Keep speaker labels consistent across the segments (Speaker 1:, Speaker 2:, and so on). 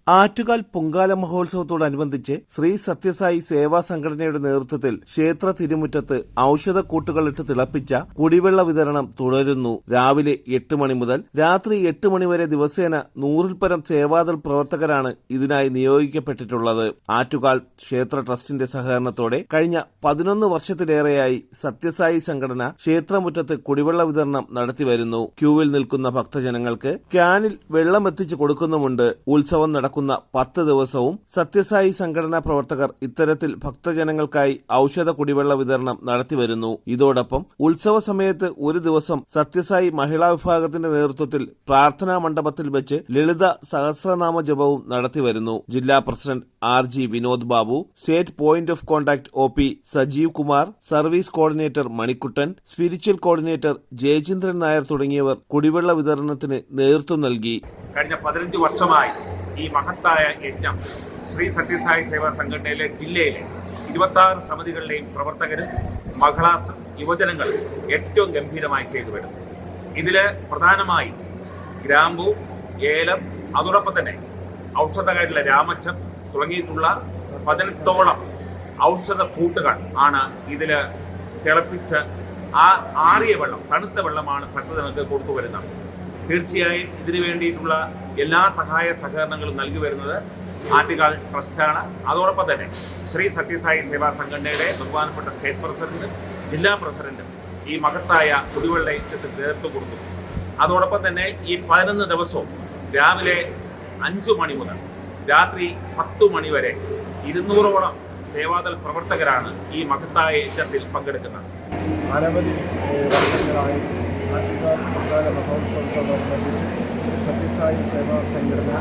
Speaker 1: ആറ്റുകാൽ പൊങ്കാല മഹോത്സവത്തോടനുബന്ധിച്ച് ശ്രീ സത്യസായി സേവാ സംഘടനയുടെ നേതൃത്വത്തിൽ ക്ഷേത്ര തിരുമുറ്റത്ത് ഔഷധക്കൂട്ടുകളിട്ട് തിളപ്പിച്ച കുടിവെള്ള വിതരണം തുടരുന്നു. രാവിലെ 8 മണി മുതൽ രാത്രി 8 മണി വരെ ദിവസേന 100-ൽ പരം സേവാദൾ പ്രവർത്തകരാണ് ഇതിനായി നിയോഗിക്കപ്പെട്ടിട്ടുള്ളത്. ആറ്റുകാൽ ക്ഷേത്ര ട്രസ്റ്റിന്റെ സഹകരണത്തോടെ കഴിഞ്ഞ 11 വർഷത്തിലേറെയായി സത്യസായി സംഘടന ക്ഷേത്രമുറ്റത്ത് കുടിവെള്ള വിതരണം നടത്തിവരുന്നു. ക്യൂവിൽ നിൽക്കുന്ന ഭക്തജനങ്ങൾക്ക് ക്യാനിൽ വെള്ളം എത്തിച്ചു കൊടുക്കുന്നുമുണ്ട്. ഉത്സവം നടക്കുന്ന 10 ദിവസവും സത്യസായി സംഘടനാ പ്രവർത്തകർ ഇത്തരത്തിൽ ഭക്തജനങ്ങൾക്കായി ഔഷധ കുടിവെള്ള വിതരണം നടത്തിവരുന്നു. ഇതോടൊപ്പം ഉത്സവ സമയത്ത് ഒരു ദിവസം സത്യസായി മഹിളാ വിഭാഗത്തിന്റെ നേതൃത്വത്തിൽ പ്രാർത്ഥനാ മണ്ഡപത്തിൽ വെച്ച് ലളിത സഹസ്രനാമ ജപവും നടത്തിവരുന്നു. ജില്ലാ president RG Vinod Babu, state point of contact OP Sajeev Kumar, service coordinator Manikuttan, spiritual coordinator Jayachandran Nair തുടങ്ങിയവർ കുടിവെള്ള വിതരണത്തിന് നേതൃത്വം നൽകി.
Speaker 2: കഴിഞ്ഞ 15 വർഷമായി ഈ മഹത്തായ യജ്ഞം ശ്രീ സത്യസായി സേവാ സംഘടനയിലെ ജില്ലയിലെ 26 സമിതികളുടെയും പ്രവർത്തകരും മഹിളാ യുവജനങ്ങൾ ഏറ്റവും ഗംഭീരമായി ചെയ്തു വരുന്നു. ഇതിൽ പ്രധാനമായി ഗ്രാമ്പു, ഏലം, അതോടൊപ്പം തന്നെ ഔഷധമായിട്ടുള്ള രാമച്ചം തുടങ്ങിയിട്ടുള്ള 18ഓളം ഔഷധ കൂട്ടുകൾ ആണ് ഇതിൽ തിളപ്പിച്ച് ആ ആറിയ വെള്ളം, തണുത്ത വെള്ളമാണ് ഭക്തജനങ്ങൾക്ക് കൊടുത്തു വരുന്നത്. തീർച്ചയായും ഇതിനു വേണ്ടിയിട്ടുള്ള എല്ലാ സഹായ സഹകരണങ്ങളും നൽകി വരുന്നത് ആറ്റുകാൽ ട്രസ്റ്റാണ്. അതോടൊപ്പം തന്നെ ശ്രീ സത്യസായി സേവാ സംഘടനയുടെ ബഹുമാനപ്പെട്ട സ്റ്റേറ്റ് പ്രസിഡന്റ്, ജില്ലാ പ്രസിഡന്റ് ഈ മഹത്തായ കുടിവെള്ള യജ്ഞത്തിന് നേതൃത്വം കൊടുക്കുന്നു. അതോടൊപ്പം തന്നെ ഈ 11 ദിവസവും രാവിലെ 5 മണി മുതൽ രാത്രി 10 മണി വരെ 200ഓളം സേവാദൾ പ്രവർത്തകരാണ് ഈ മഹത്തായ യജ്ഞത്തിൽ പങ്കെടുക്കുന്നത്.
Speaker 3: അനവധി വർഷങ്ങളായി ആറ്റുകാൽ പൊങ്കാല മഹോത്സവത്തോടനുബന്ധിച്ച് ശ്രീ സത്യസായി സേവാ സംഘടന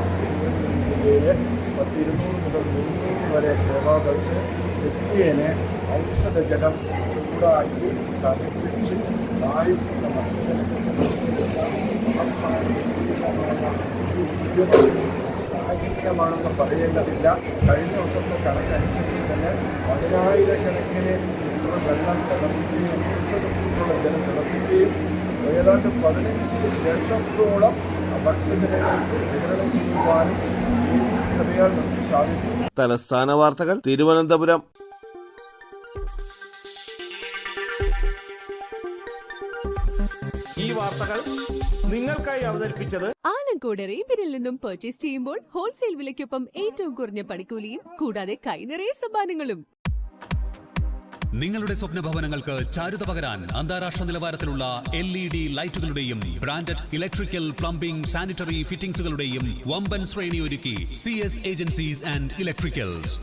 Speaker 3: ജില്ലയിലെ 200 മുതൽ 300 വരെ സേവാദൾസ് വ്യക്തിയെ ഔഷധജലം ചൂടാക്കി തണുപ്പിച്ച് വായുക്കുന്ന സാഹചര്യമാണെന്ന് പറയേണ്ടതില്ല. കഴിഞ്ഞ വർഷത്തെ കണക്കനുസരിച്ച് തന്നെ 10,000-കണക്കിന് വെള്ളം തിളപ്പിക്കുകയും ഔഷധത്തിലുള്ള ജലം തിളപ്പിക്കുകയും ഏതാണ്ട് 15 ലക്ഷത്തോളം ഭക്തജനങ്ങൾക്ക് വിതരണം ചെയ്യുവാനും ഈ കഥയാൽ നമുക്ക് സാധിച്ചു.
Speaker 1: തലസ്ഥാന വാർത്തകൾ തിരുവനന്തപുരം.
Speaker 4: ഈ വാർത്തകൾ നിങ്ങൾക്കായി അവതരിപ്പിച്ചത്
Speaker 5: ആലങ്കോട് റീബിനിൽ നിന്നും പർച്ചേസ് ചെയ്യുമ്പോൾ ഹോൾസെയിൽ വിലയ്ക്കൊപ്പം ഏറ്റവും കുറഞ്ഞ പണിക്കൂലിയും കൂടാതെ കൈനിറയെ സമ്മാനങ്ങളും.
Speaker 6: നിങ്ങളുടെ സ്വപ്ന ഭവനങ്ങൾക്ക് ചാരുത പകരാൻ അന്താരാഷ്ട്ര നിലവാരത്തിലുള്ള LED ലൈറ്റുകളുടെയും ബ്രാൻഡഡ് ഇലക്ട്രിക്കൽ, പ്ലംബിംഗ്, സാനിറ്ററി ഫിറ്റിംഗ്സുകളുടെയും വമ്പൻ ശ്രേണി ഒരുക്കി CS ഏജൻസീസ് ആൻഡ് ഇലക്ട്രിക്കൽസ്.